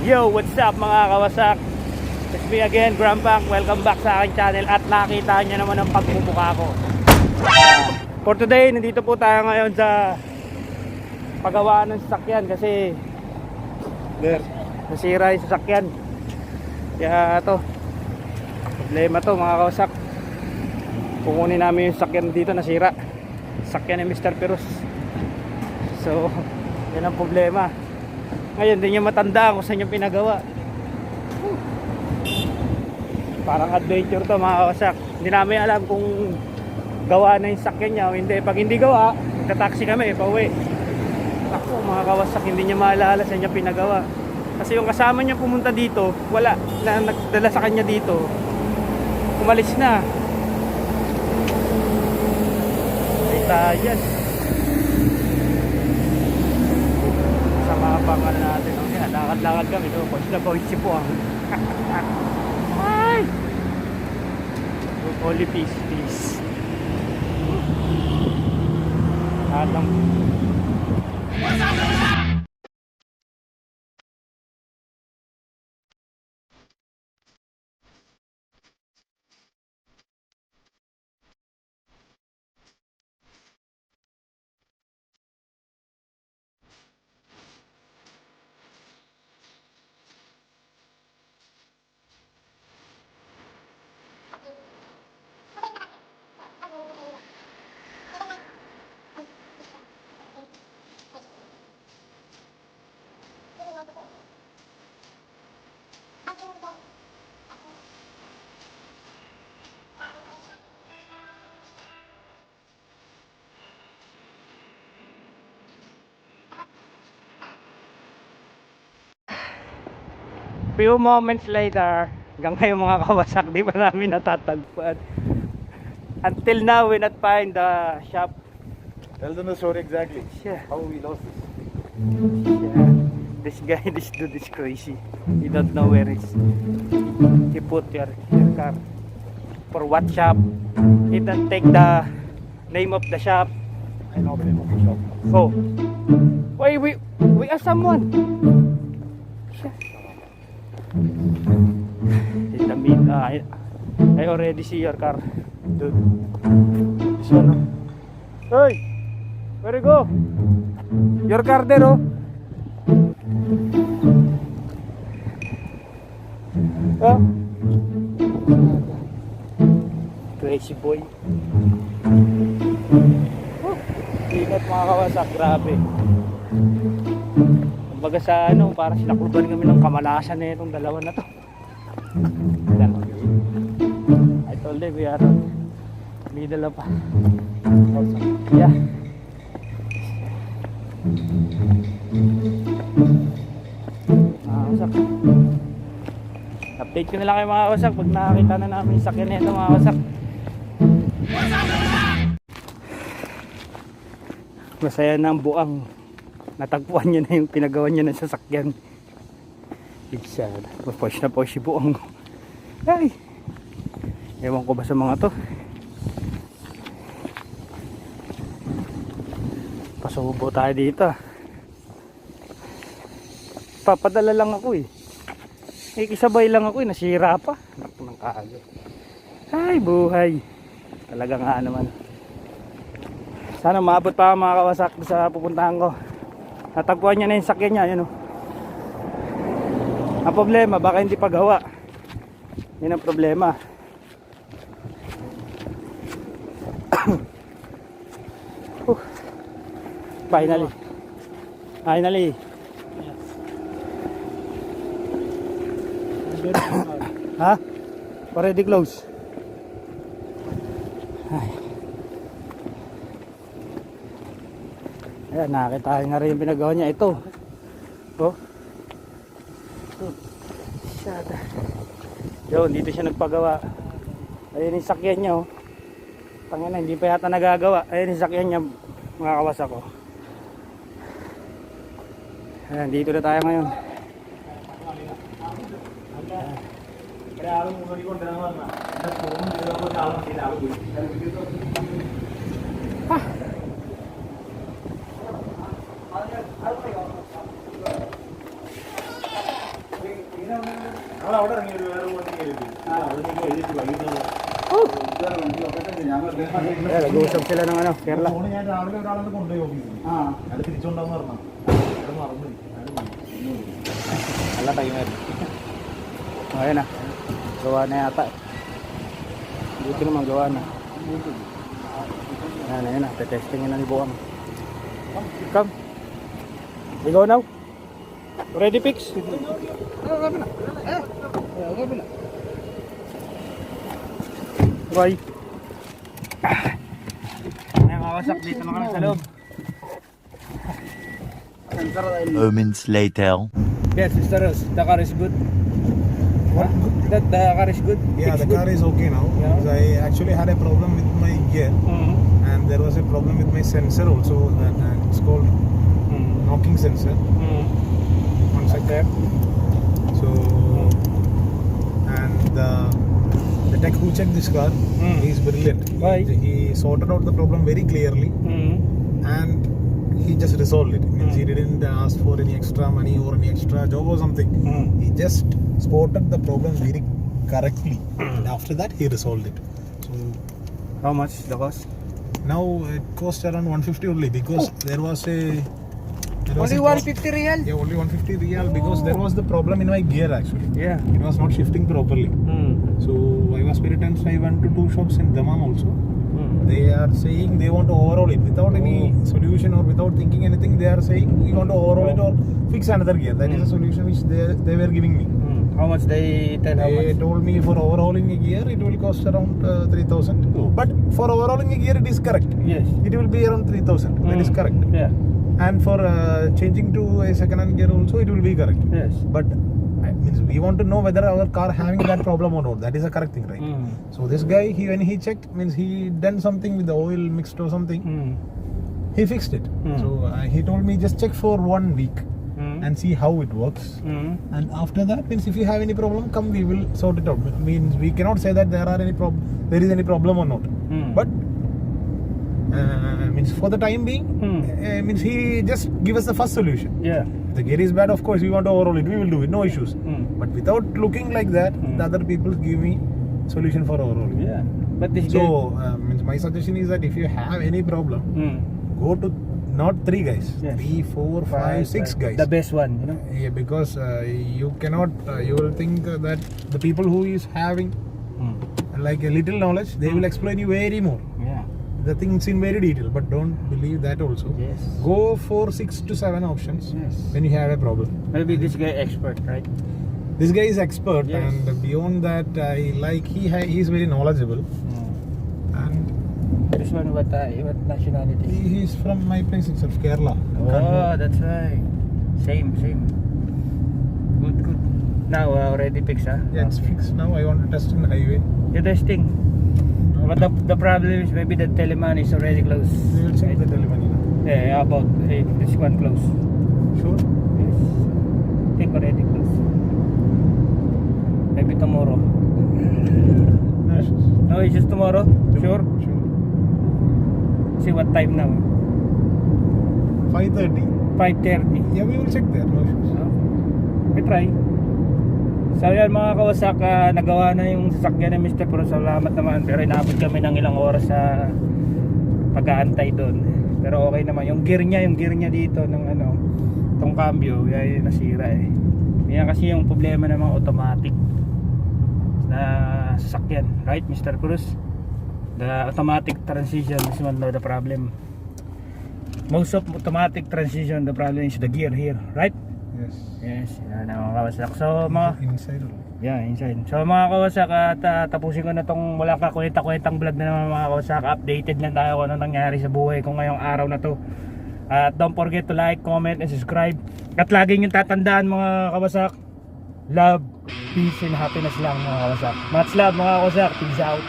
Yo, what's up mga kawasak? It's me again, Grandpak. Welcome back sa aking channel. At nakita niyo naman ang pagmumukha ko. For today, nandito po tayo ngayon sa paggawa ng sasakyan kasi nasira yung sasakyan. Kaya to, problema to mga kawasak. Kukunin namin yung sasakyan dito, nasira. Sasakyan ni Mr. Perus. So, yan ang problema. Ngayon, hindi niya matandaan kung saan niya pinagawa. Parang adventure to mga kawasak. Hindi namin alam kung gawa na yung sakyan niya o hindi. Pag hindi gawa, magta-taxi kami, pauwi. Ako mga kawasak, hindi niya maalala saan niya pinagawa. Kasi yung kasama niya pumunta dito, wala na nagdala sa kanya dito. Umalis na. Ay tayan. Sa mga pangalan natin. Okay, lakad-lakad kami. Coach na coach po ang. Ay! Holy peace, peace. Alam. Few moments later, hanggang ngayon mga kawasak, di pa namin natatagpuan. Until now, we not find the shop. Tell them the story exactly. Yeah. How we lost this. Yeah. This guy, this dude is crazy. He don't know where it's. He put your car. For what shop? He don't take the name of the shop. I know the name of the shop. Oh. Why we are someone. In the mid, I already see your car, dude. This one. Hey, where you go? Your car there, oh. Oh. Crazy boy. Ingat mga kawasak, grabe. Kumbaga sa ano, parang sinakluban kami ng kamalasan na itong dalawa na to. I told them we are middle of yeah. Wasak. Update ko na lang kayo mga wasak pag nakakita na namin yung sakyan na ito mga wasak. Masaya na ang buang. Natagpuan niya na yung pinagawa niya ng sasakyan. Isa, push na push yung buong. Ay! Ewan ko ba sa mga to. Pasubo tayo dito. Papadala lang ako eh. Ikisabay lang ako eh. Nasira pa. Naku ng kaagad. Ay buhay. Talaga nga naman. Sana maabot pa mga kawasak sa pupuntahan ko. Natagpuan niya na yung sakyan niya. Yun o. Ang problema baka hindi pa gawa. Yun ang problema. Finally. Finally. Ha? Already close. Ay. Ayan, nakakita na rin yung pinagawa niya. Ito. Oh. Shada. Yun, dito siya nagpagawa. Ayun yung sakyan niya, oh. Tangina, hindi pa yata nagagawa. Ayun yung sakyan niya, mga kawasak ko. Ayan, dito na tayo ngayon. Ah. അവിടെ ഇറങ്ങി ഒരു വേറെ വണ്ടി കയറി അത് നിങ്ങൾ എഴുതിയിട്ടില്ല Nag-uusap sila ng ano, Kerala. Phone ഞാൻ രാവിലെ ഒരാളെ കൊണ്ടുപോയി ഓഫീസിൽ അത് തിരിച്ചുകൊണ്ടാന്ന് പറഞ്ഞു അത് മറന്നു Wala tayo meron. Ayan na. Gawa na yata. Dito naman gawa na. Ayan na. Tetestingin na ni Buang. Come. We go now. Ready fix? Bye. Ayan, kawasak dito na kami sa loob. Moments later. Yes, Mr. Rose, the car is good. What? The car is good. Yeah, It's the good. car is okay now. Yeah. Because I actually had a problem with my gear, and there was a problem with my sensor also. That it's called knocking sensor. One second. So, and the tech who checked this car, he is brilliant. Why? He sorted out the problem very clearly, and he just resolved it. Means he didn't ask for any extra money or any extra job or something. He just spotted the problem very correctly, and after that he resolved it. So How much the cost? now it cost around 150 only because there was a Only 150 real? yeah, only 150 real because there was the problem in my gear actually. Yeah. It was not shifting properly. So I was very tense. I went to 2 shops in Dammam also. They are saying they want to overhaul it without any solution or without thinking anything. They are saying we want to overhaul it or fix another gear. That is a solution which they were giving me. How much they tell? How They much? told me for overhauling a gear it will cost around 3,000. Oh. But for overhauling a gear it is correct. Yes. It will be around 3,000. That is correct. Yeah. And for changing to a second-hand gear also it will be correct. Yes. But means we want to know whether our car having that problem or not. That is a correct thing, right? So this guy, when he checked, means he done something with the oil mixed or something. He fixed it. So he told me just check for 1 week and see how it works. And after that, means if you have any problem, come we will sort it out. Means we cannot say that there is any problem or not. But means for the time being, means he just give us the first solution. Yeah. The gear is bad, of course, we want to overhaul it, we will do it, no issues. But without looking like that, the other people give me solution for overhauling. Yeah. But this So, means my suggestion is that if you have any problem, go to not 3 guys, Yes. 3, 4, 5, 6 guys. The best one, you know. Yeah, because you cannot, you will think that the people who is having like a little knowledge, they will explain you very more. Yeah. The things in very detail, but don't believe that also. Yes. Go for 6 to 7 options Yes. when you have a problem. Maybe this guy expert, right? This guy is expert, Yes. and beyond that, I like he is very knowledgeable, and This one, what nationality? he is from my place itself, Kerala. Oh, that's right. Same. Good. Now already fixed, huh? Yeah, it's fixed now. I want to test in the highway. You're testing. But the problem is maybe the teleman is already closed. We will check the telephony now. Yeah, about this one closed. Sure. Yes. I think already closed. Maybe tomorrow. No, it's just tomorrow. Sure. See what time now? 5:30. 5:30. Yeah, we will check there. No issues. We try. So yan mga kawasak, nagawa na yung sasakyan ni Mr. Pero salamat naman. Pero inaabot kami ng ilang oras sa pag-aantay doon. Pero okay naman. Yung gear niya dito ng tong cambio, yan nasira eh. Yan kasi yung problema ng mga automatic na sasakyan. Right, Mr. Cruz? The automatic transition is one of the problem. Most of automatic transition, the problem is the gear here. Right? Yes. Yes, yan ang mga kawasak. So mga Inside. yeah, inside. So mga kawasak, at tapusin ko na tong wala ka kwenta-kwentang vlog na naman mga kawasak. Updated lang tayo kung ano nangyari sa buhay ko ngayong araw na to. At don't forget to like, comment, and subscribe. At laging yung tatandaan mga kawasak, love, peace, and happiness lang mga kawasak. Much love mga kawasak. Peace out.